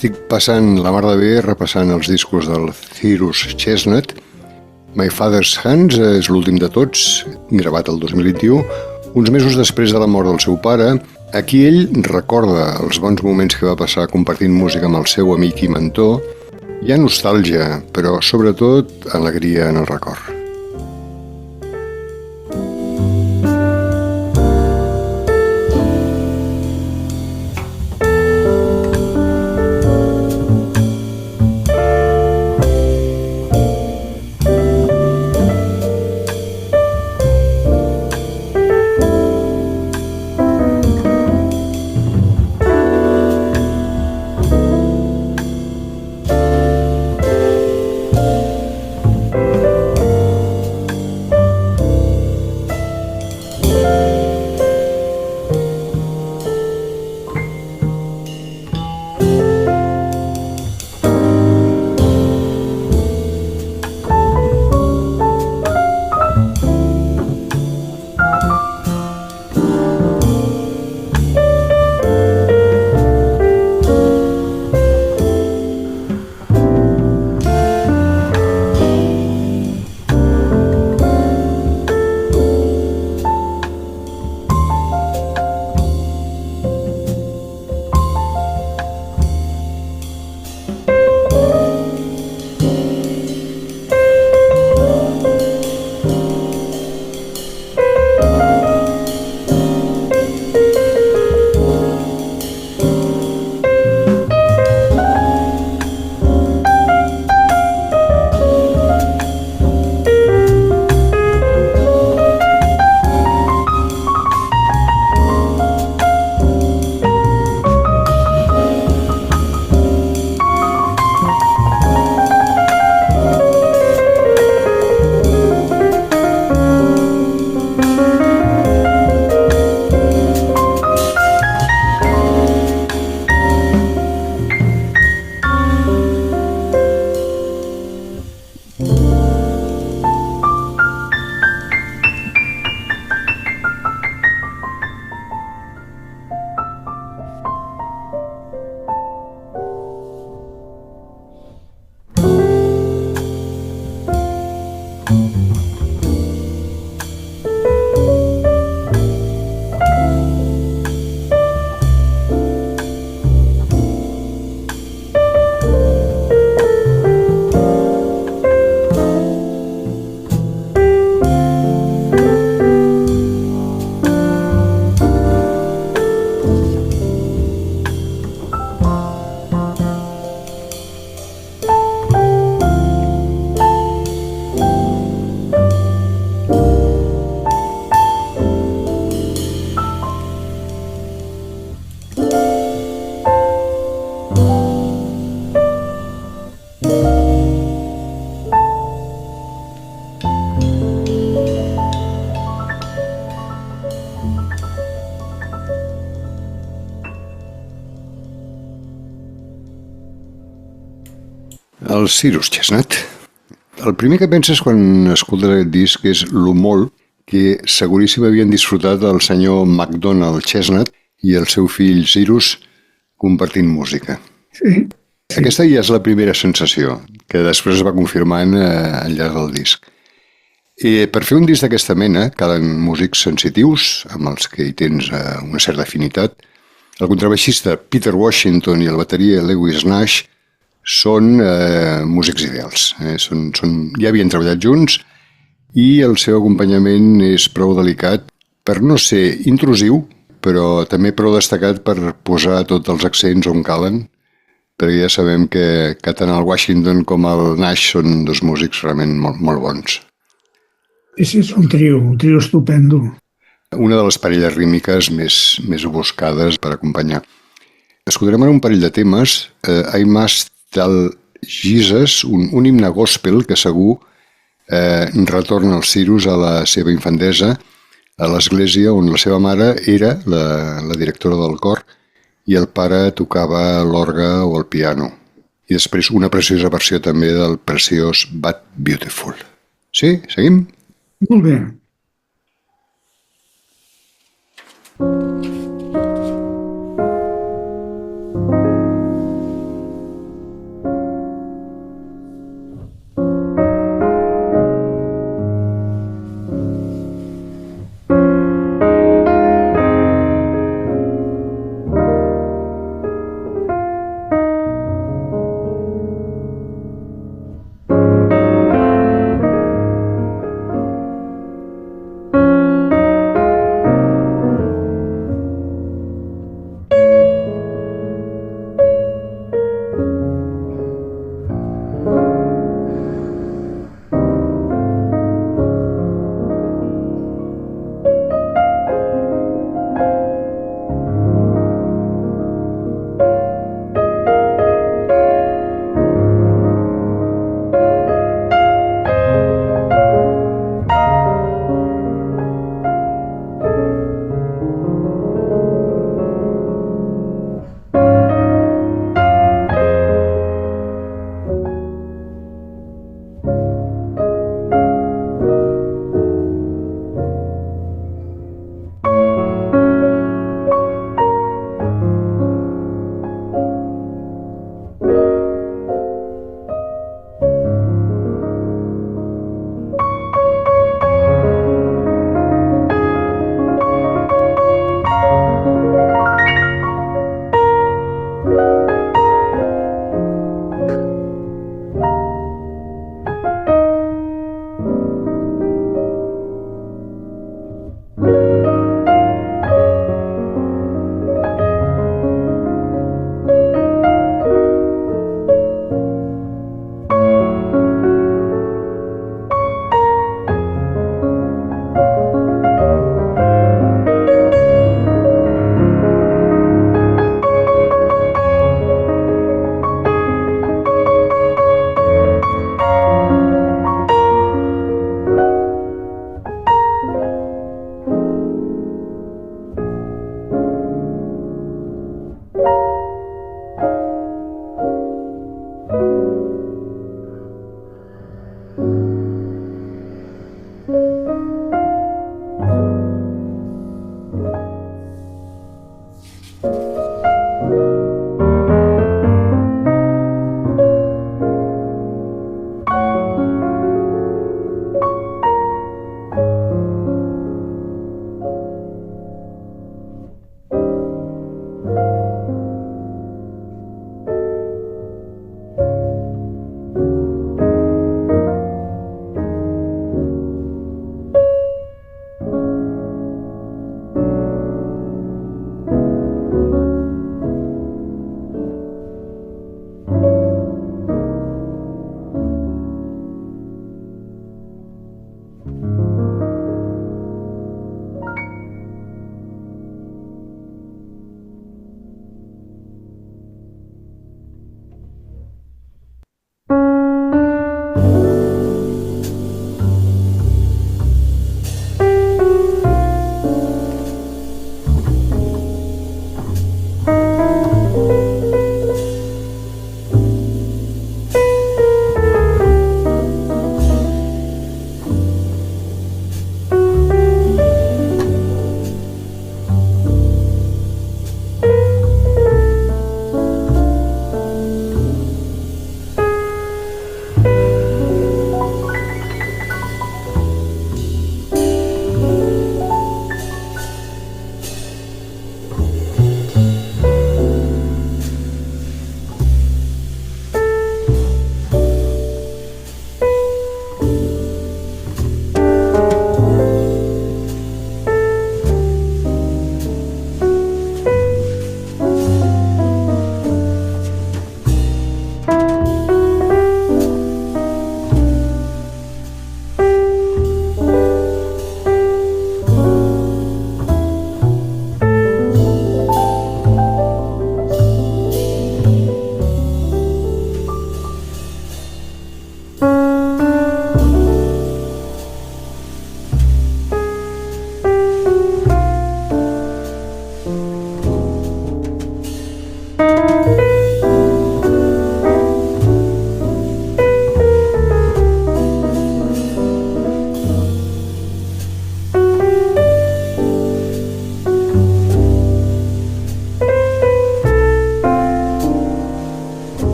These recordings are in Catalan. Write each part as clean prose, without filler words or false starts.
Estic passant la mar de bé repassant els discos del Cyrus Chestnut. My Father's Hands és l'últim de tots, gravat el 2021, uns mesos després de la mort del seu pare. Aquí ell recorda els bons moments que va passar compartint música amb el seu amic i mentor. Hi ha nostàlgia, però sobretot alegria en el record. El Cyrus Chestnut. El primer que penses quan escoltes aquest disc és lo molt que seguríssim havien disfrutat el senyor MacDonald Chestnut i el seu fill Cyrus compartint música. Sí. Aquesta ja és la primera sensació, que després es va confirmant al llarg del disc. Per fer un disc d'aquesta mena calen músics sensitius, amb els que hi tens una certa afinitat. El contrabaixista Peter Washington i el bateria Lewis Nash són músics ideals. Ja havien treballat junts i el seu acompanyament és prou delicat per no ser intrusiu, però també prou destacat per posar tots els accents on calen, perquè ja sabem que tant el Washington com el Nash són dos músics realment molt, molt bons. És un trio estupendo. una de les parelles rítmiques més buscades per acompanyar. Escoltarem ara un parell de temes, I Must Tell Jesus, un himne gospel que segur retorna el Cyrus a la seva infantesa, a l'església on la seva mare era la directora del cor i el pare tocava l'orgue o el piano. I després una preciosa versió també del preciós But Beautiful. Sí? Seguim? Molt bé.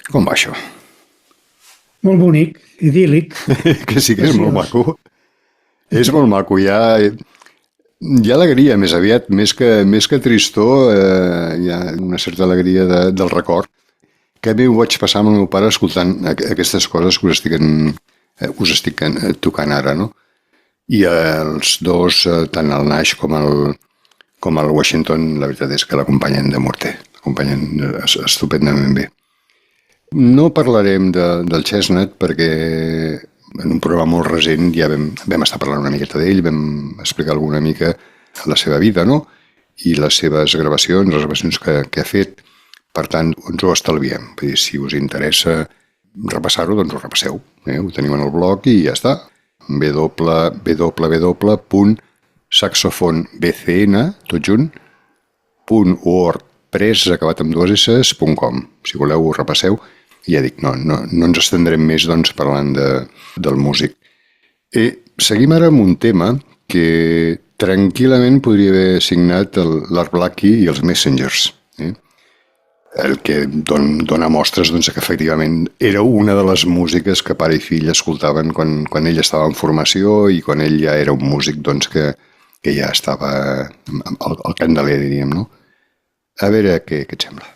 Com va això? Molt bonic, idíl·lic. Que sí que és molt maco. És molt maco, hi ha alegria més aviat, més que tristor, hi ha una certa alegria del record, que a mi ho vaig passar amb el meu pare escoltant aquestes coses que us estic tocant ara, no? I els dos, tant el Nash com el Washington, la veritat és que l'acompanyen de morter, l'acompanyen estupendament bé. No parlarem del Chestnut perquè en un programa molt recent ja vam estar parlant una miqueta d'ell, vam explicar alguna mica la seva vida, no? I les seves gravacions que ha fet. Per tant, ens ho estalviem. Vull dir, si us interessa repassar-ho, doncs ho repasseu. Ho teniu en el blog i ja està. www.saxofonbcn, tot junt, .wordpress, acabat amb 2s.com. Si voleu, ho repasseu. I ja dic, no ens estendrem més doncs, parlant del músic. Seguim ara amb un tema que tranquil·lament podria haver signat l'Art Blakey i els Messengers. El que dona mostres doncs, que efectivament era una de les músiques que pare i fill escoltaven quan ell estava en formació i quan ell ja era un músic doncs, que ja estava al candeler, diríem, no? A veure què et sembla.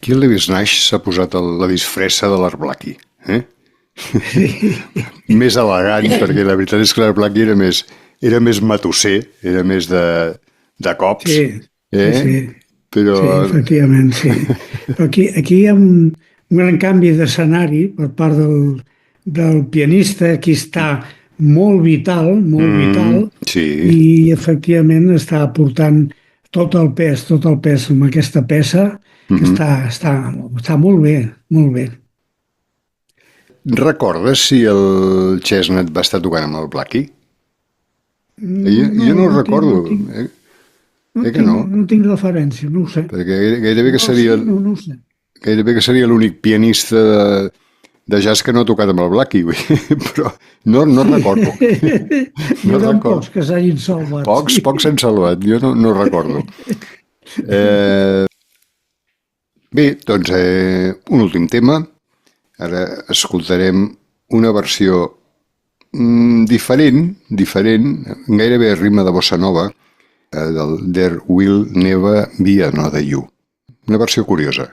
Aquí el Lewis Nash s'ha posat la disfressa de l'Art Blackie. Més elegant, perquè la veritat és que l'Art Blackie era més matusser, era més de cops. Sí, Però... sí, efectivament, sí. Però aquí hi ha un gran canvi d'escenari per part del pianista. Aquí està molt vital, sí. i efectivament està aportant tot el pes amb aquesta peça, que està molt bé, molt bé. Recordes si el Chestnut va estar tocant amb el Blackie? Jo no ho recordo. No tinc referència, no ho sé. Perquè gairebé que seria... No ho sé. Gairebé que seria l'únic pianista de jazz que no ha tocat amb el Blackie, però no recordo. No recordo. Pocs que s'hagin salvat. Pocs s'han salvat, jo no recordo. Bé, doncs un últim tema. Ara escoltarem una versió diferent, gairebé a ritme de bossa nova, del There Will Never Be Another You. Una versió curiosa.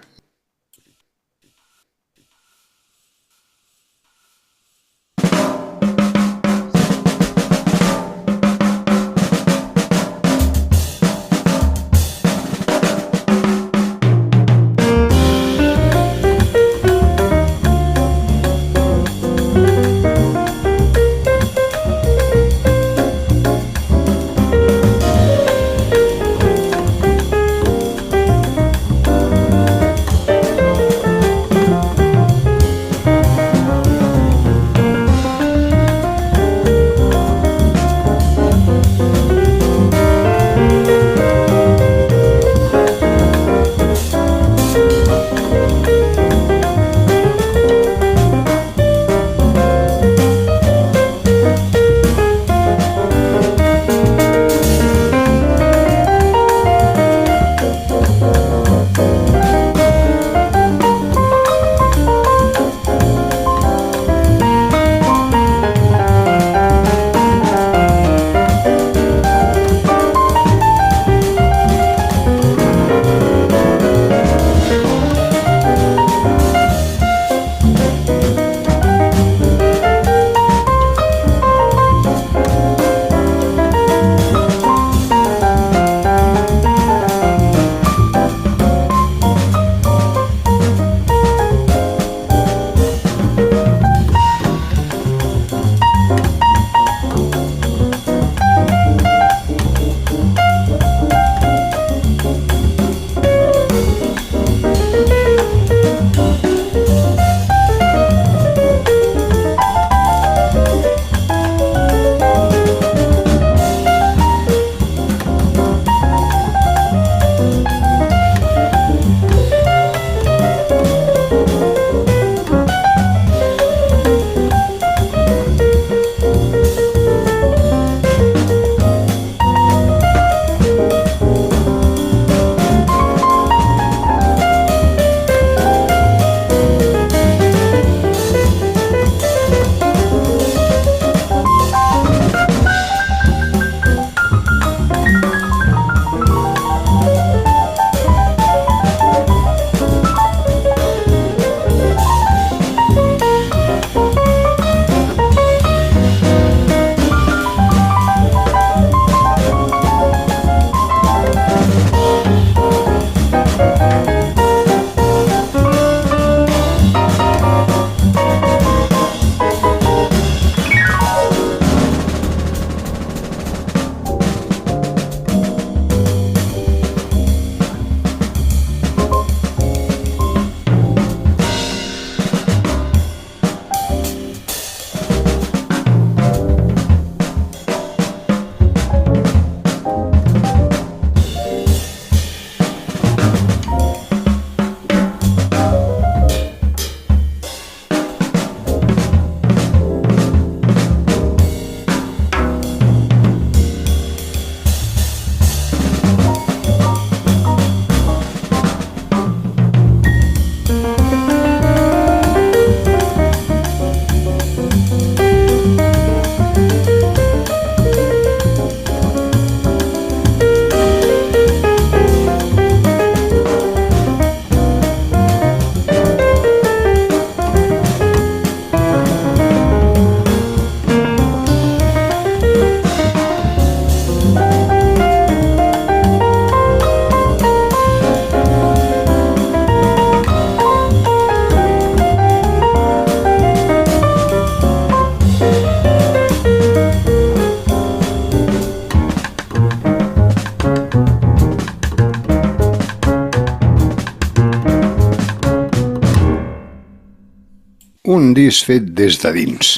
un disc fet des de dins.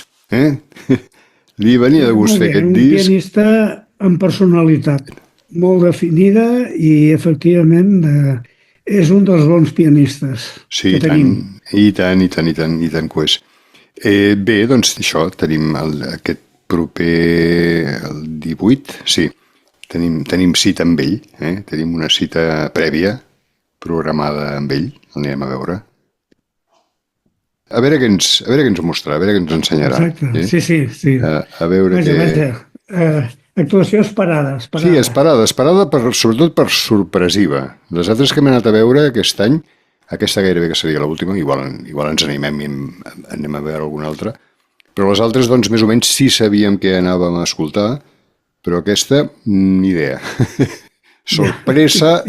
Li venia de gust fer aquest disc. Un pianista amb personalitat molt definida i, efectivament, és un dels bons pianistes que tenim. I tant que ho és. Bé, doncs això, tenim aquest proper, el 18, sí, tenim cita amb ell, tenim una cita prèvia programada amb ell, l'anem a veure. A veure què ens mostrarà, a veure què ens ensenyarà. Exacte, sí. A veure què... Actuació esperada. Sí, esperada, sobretot per sorpresiva. Les altres que hem anat a veure aquest any, aquesta gairebé que seria l'última, igual ens animem i anem a veure alguna altra, però les altres, doncs, més o menys sí sabíem què anàvem a escoltar, però aquesta, ni idea. Sorpresa.